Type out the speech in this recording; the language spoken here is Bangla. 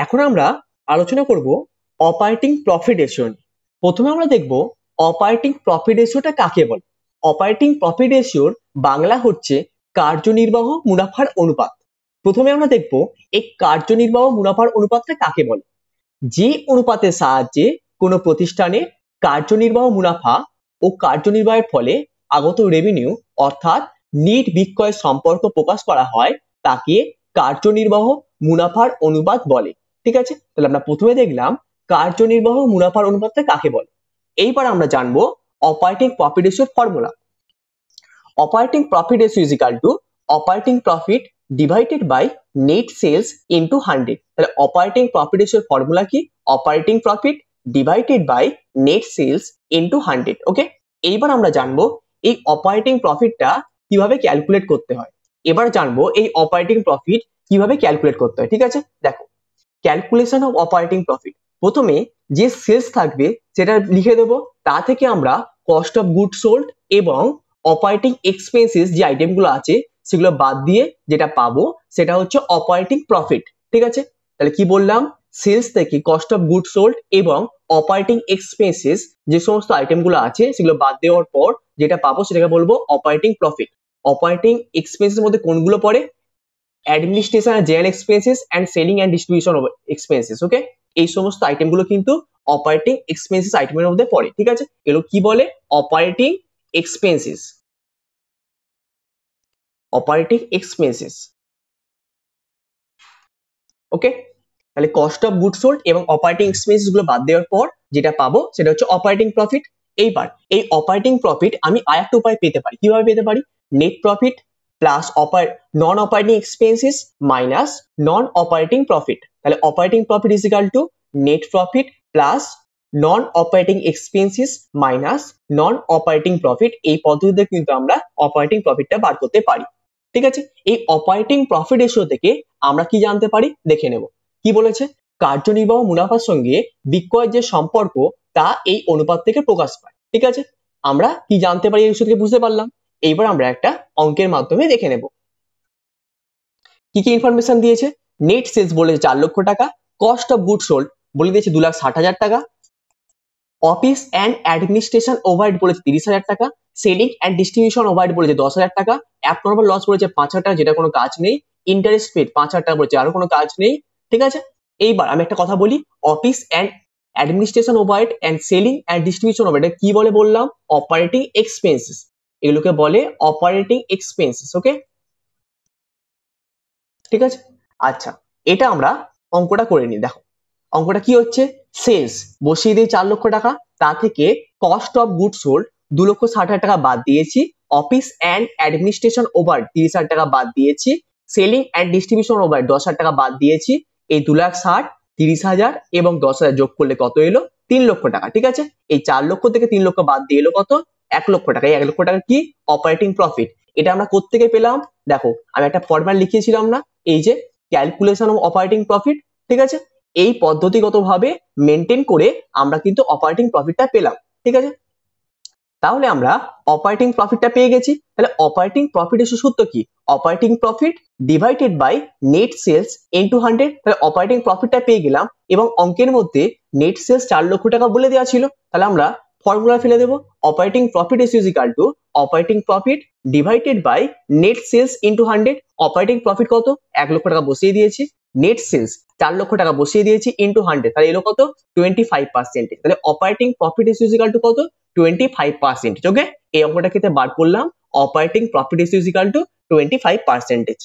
এখন আমরা আলোচনা করব অপারেটিং প্রফিট রেশিও। প্রথমে আমরা দেখব অপারেটিং প্রফিট রেশিওটা কাকে বলে। অপারেটিং প্রফিট রেশিওর বাংলা হচ্ছে কার্যনির্বাহ মুনাফার অনুপাত। প্রথমে আমরা দেখব এই কার্যনির্বাহ মুনাফার অনুপাতটা কাকে বলে। যে অনুপাতের সাহায্যে কোনো প্রতিষ্ঠানের কার্যনির্বাহ মুনাফা ও কার্যনির্বাহের ফলে আগত রেভিনিউ অর্থাৎ নেট বিক্রয় সম্পর্ক প্রকাশ করা হয় তাকে কার্যনির্বাহ মুনাফার অনুপাত বলে। ঠিক আছে, তাহলে আমরা প্রথমে দেখলাম কার্যনির্বাহ মুনাফার অনুপাতটা কাকে বলে। এইবার আমরা জানবো অপারেটিং প্রফিট রেশিওর formula. Operating profit ratio is equal to operating profit divided by net sales into 100। তাহলে অপারেটিং প্রফিট রেশিওর ফর্মুলা কি? Operating profit divided by net sales into 100। Okay, এইবার আমরা জানবো এই অপারেটিং প্রফিটটা কিভাবে ক্যালকুলেট করতে হয়। এবার জানবো এই অপারেটিং প্রফিট কিভাবে ক্যালকুলেট করতে হয়। ঠিক আছে, দেখো ক্যালকুলেশন অফ অপারেটিং প্রফিট। প্রথমে যে সেলস থাকবে সেটা লিখে দেবো, তা থেকে আমরা কস্ট অফ গুড সোল্ড এবং অপারেটিং এক্সপেন্সেস যে আইটেমগুলো আছে সেগুলো বাদ দিয়ে যেটা পাবো সেটা হচ্ছে অপারেটিং প্রফিট। ঠিক আছে, তাহলে কি বললাম, সেলস থেকে কস্ট অফ গুড সোল্ড এবং অপারেটিং এক্সপেন্সেস যে সমস্ত আইটেমগুলো আছে সেগুলো বাদ দেওয়ার পর যেটা পাবো সেটাকে বলবো অপারেটিং প্রফিট। অপারেটিং এক্সপেন্সের মধ্যে কোনগুলো পড়ে? Administration and general expenses and selling and distribution expenses. Okay, এই সমস্ত আইটেমগুলো কিন্তু অপারেটিং এক্সপেন্সেস আইটেমের মধ্যে পড়ে। ঠিক আছে, এগুলো কি বলে? Operating expenses. Operating expenses. Okay, তাহলে কস্ট অফ গুড সোল্ড এবং অপারেটিং এক্সপেন্সেস গুলো বাদ দেওয়ার পর যেটা পাবো সেটা হচ্ছে অপারেটিং প্রফিট। এইবার এই অপারেটিং প্রফিট আমি আরেকটা উপায় পেতে পারি। কিভাবে পেতে পারি? Net profit plus non operating expenses minus non operating profit. তাহলে operating profit is equal to net profit plus non operating expenses minus non operating profit. এই পদ্ধতিতে কিন্তু আমরা অপারেটিং প্রফিটটা বার করতে পারি। ঠিক আছে, এই অপারেটিং প্রফিট রেশিও থেকে আমরা কি জানতে পারি দেখে নেব। কি বলেছে? কার্যনির্বাহ মুনাফার সঙ্গে বিক্রয়ের যে সম্পর্ক তা এই অনুপাত থেকে প্রকাশ পায়। ঠিক আছে, আমরা কি জানতে পারি এই রেশিও থেকে বুঝতে পারলাম। এইবার আমরা একটা অঙ্কের মাধ্যমে দেখে নেব কি কি ইনফরমেশন দিয়েছে। নেট সেলস বলেছে 4 লক্ষ টাকা, কস্ট অফ গুড সোল্ড বলে দিয়েছে 2,60,000 টাকা, অফিস অ্যান্ড অ্যাডমিনিস্ট্রেশন ওভারহেড বলেছে 30,000 টাকা, সেলিং অ্যান্ড ডিস্ট্রিবিউশন ওভারহেড বলেছে 10,000 টাকা, অ্যাবনর্মাল লস বলেছে 5,000 টাকা যেটা কোনো কাজ নেই, ইন্টারেস্ট পেড 5,000 টাকা বলেছে আরো কোনো কাজ নেই। ঠিক আছে, এইবার আমি একটা কথা বলি, office and administration overhead and selling and distribution overhead কি বলে বললাম? Operating expenses. এগুলোকে বলে অপারেটিং এক্সপেন্সেস। ওকে, ঠিক আছে, আচ্ছা এটা আমরা অঙ্কটা করে নিই। দেখো অঙ্কটা কি হচ্ছে, সেলস বসিয়ে দিয়ে 4 লক্ষ টাকা, তা থেকে কস্ট অফ গুড সোল্ড 2,60,000 টাকা বাদ দিয়েছি, অফিস অ্যান্ড অ্যাডমিনিস্ট্রেশন ওভার 30,000 টাকা বাদ দিয়েছি, সেলিং অ্যান্ড ডিস্ট্রিবিউশন ওভার 10,000 টাকা বাদ দিয়েছি। এই 2,60,000 30,000 এবং 10,000 যোগ করলে কত এলো? 3 লক্ষ টাকা। ঠিক আছে, এই 4 লক্ষ থেকে 3 লক্ষ বাদ দিয়ে এলো কত? 1 লক্ষ টাকা। এই 1 লক্ষ টাকা কি? Operating profit. এটা আমরা কোত্থেকে পেলাম? দেখো আমি একটা ফরম্যাট লিখিয়েছিলাম না, এই যে ক্যালকুলেশন অফ অপারেটিং প্রফিট। ঠিক আছে, এই পদ্ধতিগতভাবে মেনটেন করে আমরা কিন্তু অপারেটিং প্রফিটটা পেলাম। ঠিক আছে, তাহলে আমরা অপারেটিং প্রফিটটা পেয়ে গেছি। তাহলে অপারেটিং প্রফিট রেশিও সূত্র কি? Operating profit divided by net sales into 100। তাহলে অপারেটিং প্রফিটটা পেয়ে গেলাম এবং অঙ্কের মধ্যে নেট সেলস 4 লক্ষ টাকা বলে দেওয়া ছিল। তাহলে আমরা ফর্মুলা ফেলে দেবো, operating profit ratio is equal to operating profit divided by net sales into 100। Operating profit কত? 1 লক্ষ টাকা বসিয়ে দিয়েছি, নেট সেলস 4 লক্ষ টাকা বসিয়ে দিয়েছি ইনটু 100, তাহলে এলো কত? 25%। তাহলে operating profit ratio is equal two কত? 25%। ওকে, এই অঙ্কটা ক্ষেত্রে বার করলাম operating profit ratio is equal two 25%।